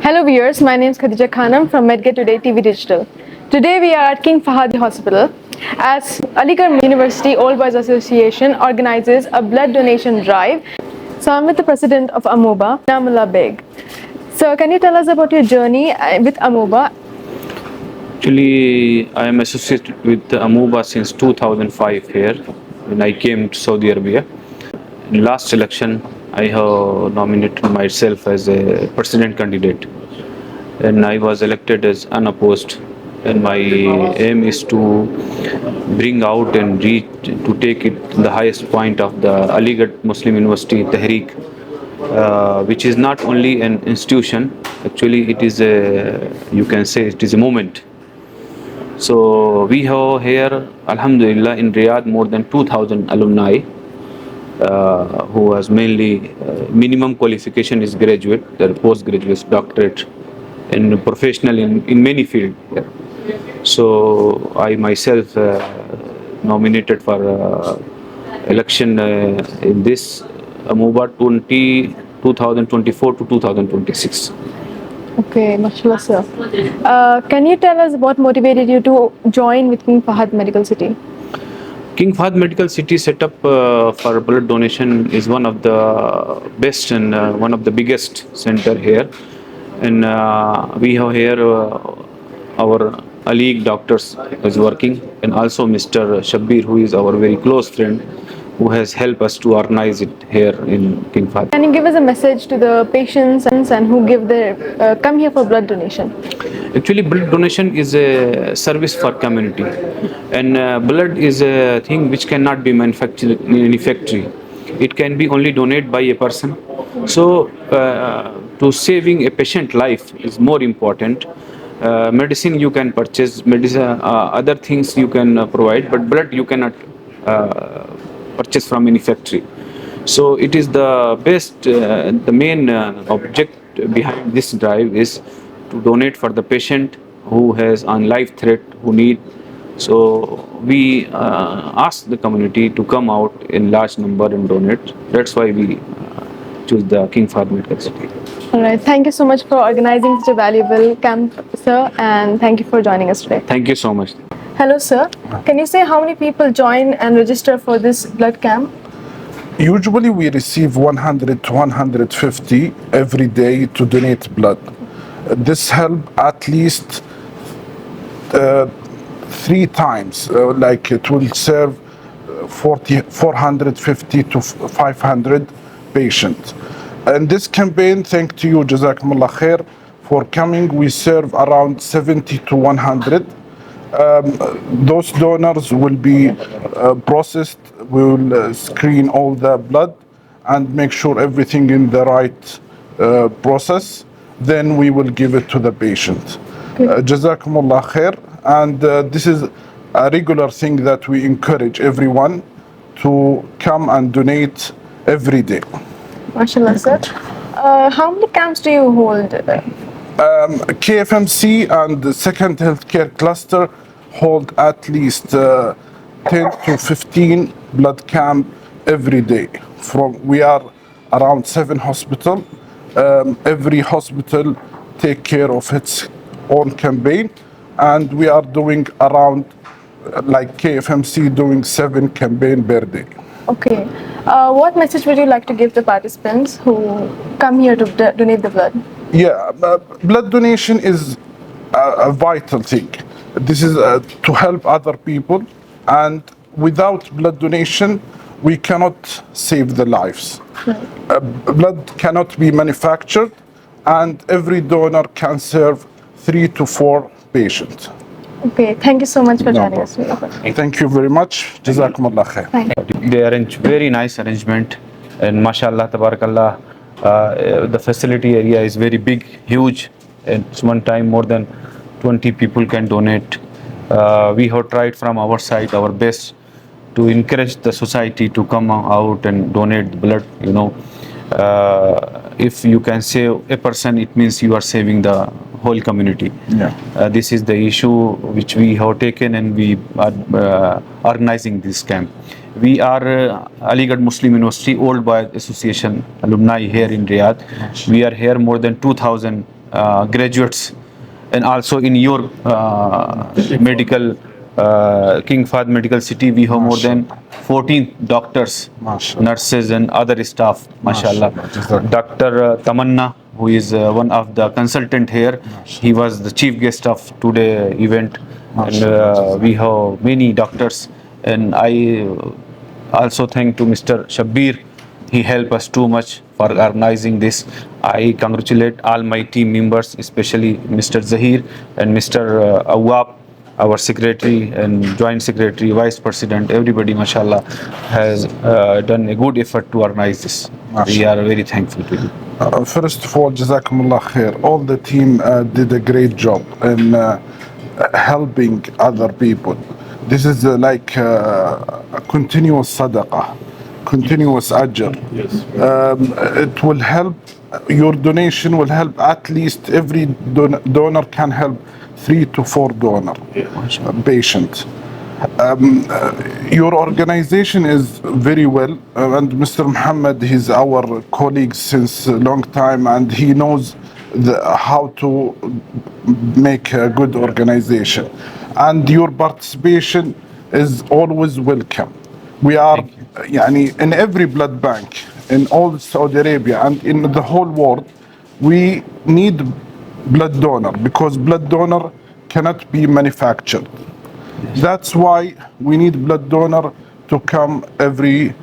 Hello viewers, my name is Khadija Khanam from Medgate Today TV Digital. Today we are at King Fahad Hospital as Aligarh University Old Boys Association organizes a blood donation drive. So I'm with the president of Amoeba, Namullah Beg. So can you tell us about your journey with Amoeba? Actually, I am associated with Amoeba since 2005 here when I came to Saudi Arabia. In last election, I have nominated myself as a president candidate and I was elected as unopposed. And my aim is to bring out and reach to take it to the highest point of the Aligarh Muslim University Tehreek, which is not only an institution. Actually, it is you can say it is a movement. So we have here, Alhamdulillah, in Riyadh more than 2,000 alumni who has mainly minimum qualification is graduate, their postgraduate, doctorate, and professional in many fields. So I myself nominated for election in this Amoeba 2024 to 2026. Okay, mashallah sir. Can you tell us what motivated you to join with King Fahad Medical City? King Fahad Medical City set up for blood donation is one of the best and one of the biggest center here. And we have here our Ali doctors is working, and also Mr. Shabbir, who is our very close friend, who has helped us to organize it here in King Fahad. Can you give us a message to the patients and who give their come here for blood donation? Actually, blood donation is a service for community, and blood is a thing which cannot be manufactured in any factory. It can be only donated by a person. So, to saving a patient life is more important. Medicine you can purchase, medicine, other things you can provide, but blood you cannot purchase from any factory. So it is the best, the main object behind this drive is to donate for the patient who has on life threat, who need. So we ask the community to come out in large number and donate. That's why we choose the King Fahad Medical City. All right. Thank you so much for organizing such a valuable camp, sir, and thank you for joining us today. Thank you so much. Hello, sir. Can you say how many people join and register for this blood camp? Usually we receive 100 to 150 every day to donate blood. This help at least 3 times, like it will serve 450 to 500 patients. And this campaign, thank to you, Jazakumullah Khair, for coming. We serve around 70 to 100. Those donors will be processed. We will screen all the blood and make sure everything in the right process. Then we will give it to the patient. Jazakumullah Khair. And this is a regular thing that we encourage everyone to come and donate every day. MashaAllah, sir. How many camps do you hold? KFMC and the second healthcare cluster hold at least 10 to 15 blood camp every day. We are around 7 hospitals. Every hospital take care of its own campaign, and we are doing around, like KFMC, doing 7 campaign per day. Okay. What message would you like to give the participants who come here to donate the blood? Yeah, blood donation is a vital thing. This is to help other people, and without blood donation, we cannot save the lives. Blood cannot be manufactured, and every donor can serve 3 to 4 patients. Okay, thank you so much for joining us. Thank you very much. Jazakumullah khair. They arrange very nice arrangement, and mashallah, tabarakallah, the facility area is very big, huge. At one time more than 20 people can donate. We have tried from our side our best to encourage the society to come out and donate blood. If you can save a person, it means you are saving the whole community. This is the issue which we have taken, and we are organizing this camp. We are Aligarh Muslim University Old Boys Association alumni here in Riyadh. We are here more than 2,000 graduates, and also in your medical King Fahd Medical City, we have more than 14 doctors, MashaAllah. nurses, and other staff. MashaAllah. MashaAllah. Dr. Tamanna, who is one of the consultant here, he was the chief guest of today event, and we have many doctors. And I also thank to Mr. Shabbir. He helped us too much for organizing this. I congratulate all my team members, especially Mr. Zahir and Mr. Awab, our secretary and joint secretary, vice president. Everybody, mashallah, has done a good effort to organize this. We are very thankful to you. First of all, Jazakumullah khair. All the team did a great job in helping other people. This is like a continuous sadaqah, continuous ajr. It will help, your donation will help at least every donor can help 3 to 4 donor patient. Your organization is very well, and Mr. Muhammad, he's our colleague since a long time, and he knows how to make a good organization. And your participation is always welcome. We are in every blood bank in all Saudi Arabia and in the whole world. We need blood donor because blood donor cannot be manufactured. That's why we need blood donor to come every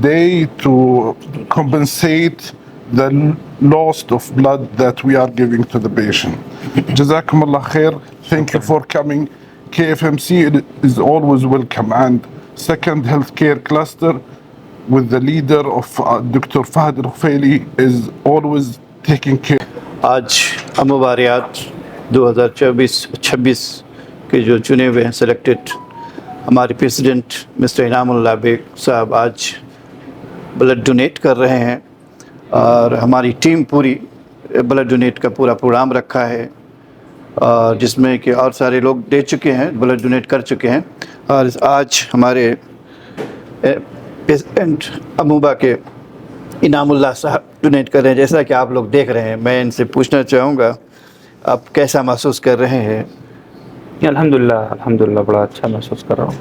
day to compensate the loss of blood that we are giving to the patient. Jazakumullah khair. Thank you for coming. KFMC is always welcome. And second healthcare cluster with the leader of Dr. Fahd Rufaili is always taking care. आज अमुबारियात 2024-26 के जो चुने हुए हैं selected हमारे president mister Inamullah bag साहब आज blood donate कर रहे हैं और हमारी टीम पूरी ब्लड डोनेट का पूरा प्रोग्राम रखा है और जिसमें कि और सारे लोग दे चुके हैं, ब्लड डोनेट कर चुके हैं और आज हमारे प्रेसिडेंट अमूबा के इनामुल्लाह साहब डोनेट कर रहे हैं। जैसा कि आप लोग देख रहे हैं, मैं इनसे पूछना चाहूँगा आप कैसा महसूस कर रहे हैं? अल्हम्दुलिल्लाह बड़ा अच्छा महसूस कर रहा हूँ।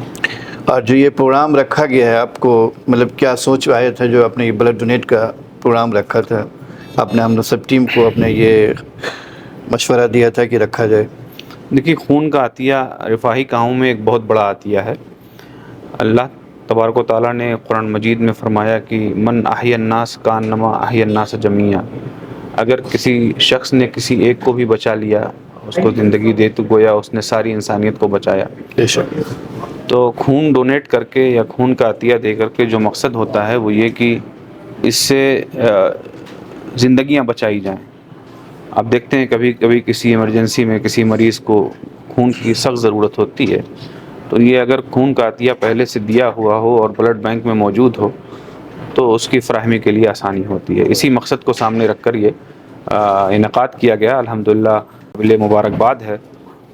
और जो ये प्रोग्राम रखा गया है, आपको मतलब क्या सोच आया था जो आपने ये ब्लड डोनेट का प्रोग्राम रखा था? आपने हम लोग सब टीम को अपने ये मशवरा दिया था कि रखा जाए? देखिए, खून का अतिया रिफाही कामों में एक बहुत बड़ा अतिया है। अल्लाह तबारक व तआला ने कुरान मजीद में फरमाया कि मन अहियन्नास कान्नमा अहियन्नास जमीया। अगर किसी शख्स ने किसी एक को भी बचा लिया, उसको ज़िंदगी दे तो गोया उसने सारी इंसानियत को बचाया। तो खून डोनेट करके या खून का अतिया दे करके जो मकसद होता है वो ये कि इससे ज़िंदगियां बचाई जाएं। आप देखते हैं कभी कभी किसी इमरजेंसी में किसी मरीज़ को खून की सख्त ज़रूरत होती है, तो ये अगर खून का अतिया पहले से दिया हुआ हो और ब्लड बैंक में मौजूद हो तो उसकी फ़राहमी के लिए आसानी होती है। इसी मकसद को सामने रख कर ये इनक़ाद किया गया। अल्हम्दुलिल्लाह काबिल मुबारकबाद है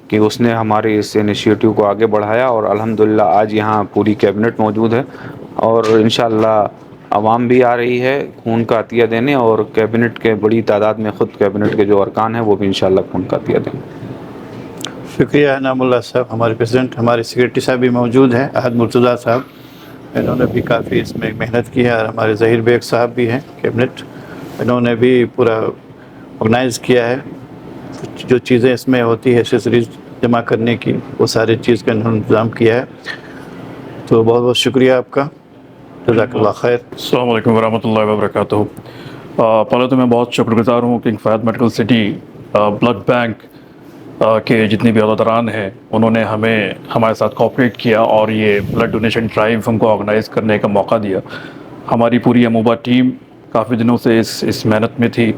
कि उसने हमारे इस इनिशिएटिव को आगे बढ़ाया और अल्हम्दुलिल्लाह आज यहाँ पूरी कैबिनेट मौजूद है और इंशाअल्लाह आवाम भी आ रही है खून का अतिया देने और कैबिनेट के बड़ी तादाद में ख़ुद कैबिनेट के जो अरकान हैं वो भी इंशाअल्लाह खून का अतिया देंगे। शुक्रिया इनामुल्लाह साहब। हमारे प्रेसिडेंट, हमारे सेक्रेटरी साहब भी मौजूद हैं, अहद मुर्तज़ा साहब, इन्होंने भी काफ़ी इसमें मेहनत की है और हमारे ज़हीर बेग साहब भी हैं कैबिनेट, इन्होंने भी पूरा ऑर्गेनाइज़ किया है। जो चीज़ें इसमें होती है एक्सेसरीज जमा करने की, वो सारी चीज़ का इन्होंने इंतज़ाम किया है। तो बहुत बहुत शुक्रिया आपका, जज़ाकल्लाह खैर। अस्सलाम वालेकुम वरहमतुल्लाहि वबरकातुहू। पहले तो मैं बहुत शुक्रगुज़ार हूँ King Fahad medical city blood bank के जितने भी अहदेदारान हैं, उन्होंने हमारे साथ कोऑपरेट किया और ये ब्लड डोनेशन ड्राइव हमको ऑर्गेनाइज़ करने का मौका दिया। हमारी पूरी अमूबा टीम काफ़ी दिनों से इस मेहनत में थी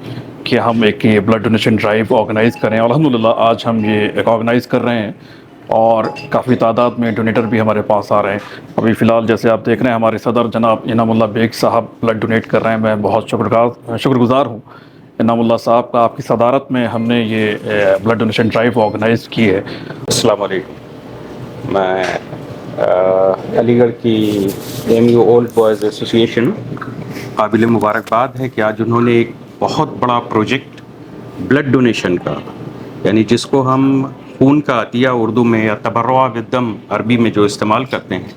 कि हम एक ये ब्लड डोनेशन ड्राइव ऑर्गेनाइज़ करें। अल्हम्दुलिल्लाह आज हम ये ऑर्गेनाइज़ कर रहे हैं और काफ़ी तादाद में डोनेटर भी हमारे पास आ रहे हैं। अभी फ़िलहाल जैसे आप देख रहे हैं हमारे सदर जनाब इनामुल्लाह बेग साहब ब्लड डोनेट कर रहे हैं। मैं बहुत शुक्रगुज़ार हूँ इनामुल्लाह साहब का, आपकी सदारत में हमने ये ब्लड डोनेशन ड्राइव ऑर्गेनाइज़ की है। अस्सलाम वालेकुम। मैं علی گڑھ کی M U old boys association قابل مبارکباد ہے کہ آج انہوں نے ایک بہت بڑا پروجیکٹ بلڈ ڈونیشن کا، یعنی جس کو ہم خون کا عطیہ اردو میں یا تبرع بالدم عربی میں جو استعمال کرتے ہیں،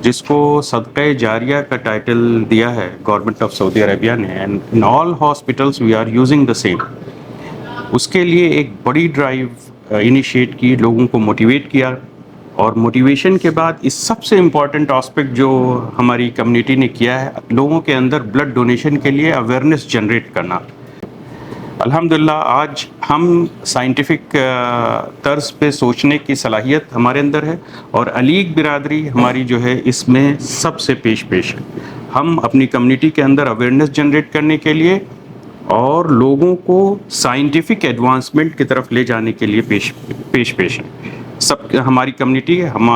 جس کو صدقہ جاریہ کا ٹائٹل دیا ہے گورنمنٹ آف سعودی عربیہ نے، and in all hospitals we are using the same. اس کے لیے ایک بڑی ڈرائیو انیشیٹ کی، لوگوں کو موٹیویٹ کیا، اور موٹیویشن کے بعد اس سب سے امپورٹنٹ آسپیکٹ جو ہماری کمیونٹی نے کیا ہے، لوگوں کے اندر بلڈ ڈونیشن کے لیے اویئرنیس جنریٹ کرنا. الحمدللہ آج ہم سائنٹیفک طرز پہ سوچنے کی صلاحیت ہمارے اندر ہے، اور علیگ برادری ہماری جو ہے اس میں سب سے پیش ہے. ہم اپنی کمیونٹی کے اندر اویئرنیس جنریٹ کرنے کے لیے اور لوگوں کو سائنٹیفک ایڈوانسمنٹ کی طرف لے جانے کے لیے پیش ہیں. سب ہماری کمیونٹی، ہم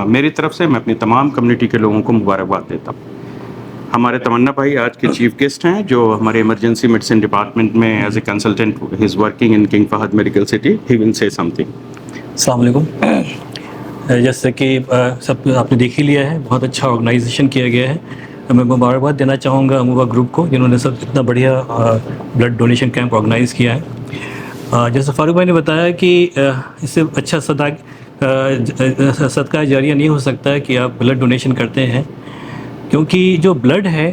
میری طرف سے میں اپنی تمام کمیونٹی کے لوگوں کو مبارکباد دیتا ہوں. ہمارے تمنا بھائی آج کے چیف گیسٹ ہیں، جو ہمارے ایمرجنسی میڈیسن ڈپارٹمنٹ میں as a consultant he is working in King Fahad Medical City. He will say some thing. السلام علیکم. جیسے کہ سب آپ نے دیکھ ہی لیا ہے، بہت اچھا آرگنائزیشن کیا گیا ہے. میں مبارکباد دینا چاہوں گا اموبا گروپ کو، جنہوں نے سب اتنا بڑھیا بلڈ ڈونیشن کیمپ آرگنائز کیا ہے. جیسے فاروق بھائی نے بتایا کہ اس سے اچھا صدقہ جاریہ نہیں ہو سکتا ہے کہ آپ بلڈ ڈونیشن کرتے ہیں، کیونکہ جو بلڈ ہے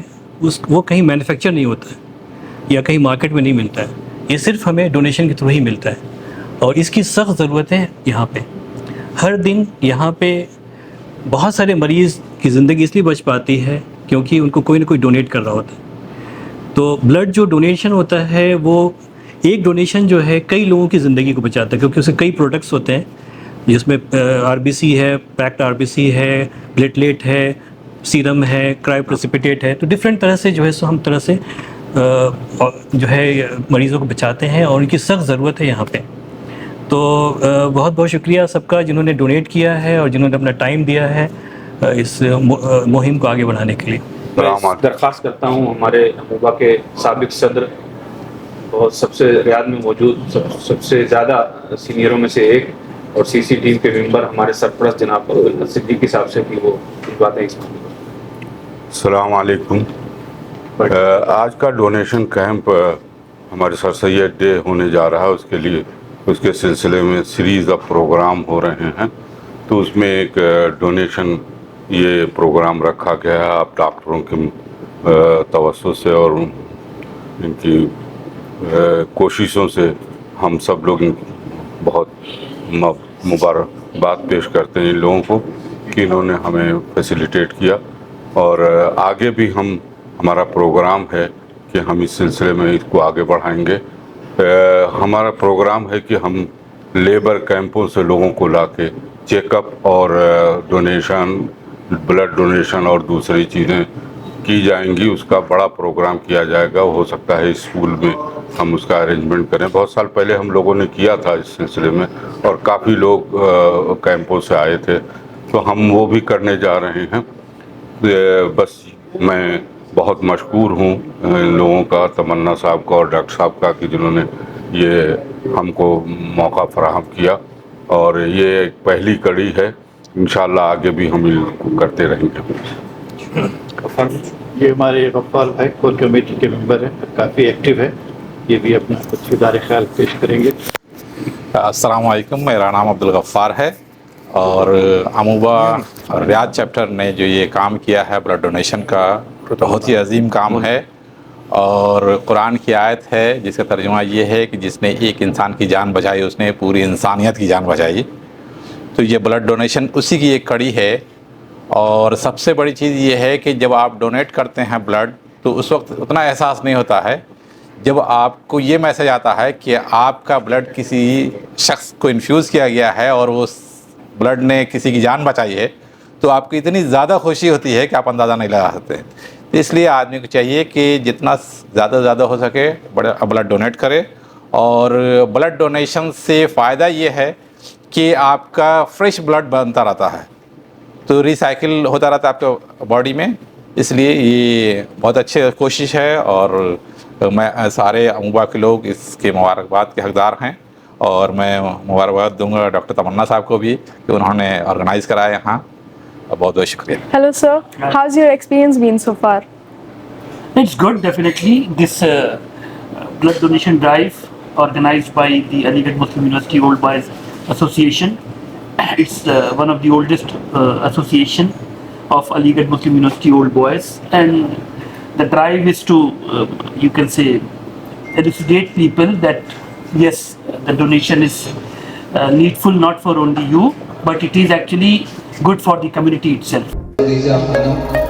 وہ کہیں مینوفیکچر نہیں ہوتا ہے یا کہیں مارکیٹ میں نہیں ملتا ہے. یہ صرف ہمیں ڈونیشن کے تھرو ہی ملتا ہے، اور اس کی سخت ضرورت ہے. یہاں پہ ہر دن یہاں پہ بہت سارے مریض کی زندگی اس لیے بچ پاتی ہے کیونکہ ان کو کوئی نہ کوئی ڈونیٹ کر رہا ہوتا ہے. تو بلڈ جو ڈونیشن ہوتا ہے، وہ ایک ڈونیشن جو ہے کئی لوگوں کی زندگی کو بچاتا ہے، کیونکہ اس میں کئی پروڈکٹس ہوتے ہیں، جس میں آر بی سی ہے، پیکڈ آر بی سی ہے، پلیٹلیٹ ہے، سیرم ہے، کرائیو پریسپیٹیٹ ہے. تو ڈفرینٹ طرح سے جو ہے ہم طرح سے جو ہے مریضوں کو بچاتے ہیں، اور ان کی سخت ضرورت ہے یہاں پہ. تو بہت بہت شکریہ سب کا، جنہوں نے ڈونیٹ کیا ہے اور جنہوں نے اپنا ٹائم دیا ہے اس مہم کو آگے بڑھانے کے لیے. میں درخواست کرتا ہوں ہمارے اموبا کے سابق صدر اور سب سے ریاض میں موجود سب سے زیادہ سینئروں میں سے ایک اور سی سی ٹیم کے ممبر ہمارے سرپرست جناب صدیقی صاحب سے بھی وہ باتیں اس میں. السلام علیکم. آج کا ڈونیشن کیمپ ہمارے سر سید ڈے ہونے جا رہا ہے، اس کے سلسلے میں سیریز آف پروگرام ہو رہے ہیں. تو اس میں ایک ڈونیشن یہ پروگرام رکھا گیا ہے. آپ ڈاکٹروں کے توسط سے اور ان کی کوششوں سے ہم سب لوگ بہت مبارکباد پیش کرتے ہیں ان لوگوں کو کہ انہوں نے ہمیں فیسیلیٹیٹ کیا. اور آگے بھی ہمارا پروگرام ہے کہ ہم اس سلسلے میں اس کو آگے بڑھائیں گے. ہمارا پروگرام ہے کہ ہم لیبر کیمپوں سے لوگوں کو لا کے چیک اپ اور ڈونیشن، بلڈ ڈونیشن اور دوسری چیزیں کی جائیں گی. اس کا بڑا پروگرام کیا جائے گا. ہو سکتا ہے اسکول میں ہم اس کا ارینجمنٹ کریں. بہت سال پہلے ہم لوگوں نے کیا تھا اس سلسلے میں، اور کافی لوگ کیمپوں سے آئے تھے. تو ہم وہ بھی کرنے جا رہے ہیں. بس میں بہت مشکور ہوں ان لوگوں کا، تمنا صاحب کا اور ڈاکٹر صاحب کا، کہ جنہوں نے یہ ہم کو موقع فراہم کیا. اور یہ ایک پہلی کڑی ہے، انشاءاللہ آگے بھی ہم کرتے رہیں گے. یہ ہمارے غفار بھائی کور کمیٹی کے ممبر ہیں، کافی ایکٹیو ہے. یہ بھی اپنا کچھ ادارے خیال پیش کریں گے. السلام علیکم. میرا نام عبدالغفار ہے، اور اموبا ریاض چیپٹر نے جو یہ کام کیا ہے بلڈ ڈونیشن کا، بہت ہی عظیم کام ہے. اور قرآن کی آیت ہے جس کا ترجمہ یہ ہے کہ جس نے ایک انسان کی جان بچائی اس نے پوری انسانیت کی جان بچائی. تو یہ بلڈ ڈونیشن اسی کی ایک کڑی ہے. اور سب سے بڑی چیز یہ ہے کہ جب آپ ڈونیٹ کرتے ہیں بلڈ، تو اس وقت اتنا احساس نہیں ہوتا ہے. جب آپ کو یہ میسج آتا ہے کہ آپ کا بلڈ کسی شخص کو انفیوز کیا گیا ہے اور وہ بلڈ نے کسی کی جان بچائی ہے، تو آپ کو اتنی زیادہ خوشی ہوتی ہے کہ آپ اندازہ نہیں لگا سکتے. اس لیے آدمی کو چاہیے کہ جتنا زیادہ ہو سکے بلڈ ڈونیٹ کرے. اور بلڈ ڈونیشن سے فائدہ یہ ہے کہ آپ کا فریش بلڈ بنتا رہتا ہے، تو ریسائیکل ہوتا رہتا ہے آپ کے باڈی میں. اس لیے یہ بہت اچھی کوشش ہے، اور میں سارے اموبا کے لوگ اس کے مبارکباد کے حقدار ہیں. اور میں مبارکباد دوں گا ڈاکٹر تمنا صاحب کو بھی کہ انہوں نے آرگنائز کرایا یہاں. بہت بہت شکریہ. Hello, sir. How's your experience been so far? It's good, definitely. This blood donation drive organized by the Aligarh Muslim University Old Boys Association. It's one of the oldest association of Aligarh Muslim University Old Boys, and the drive is to, you can say, elucidate people that yes, the donation is needful not for only you, but it is actually good for the community itself.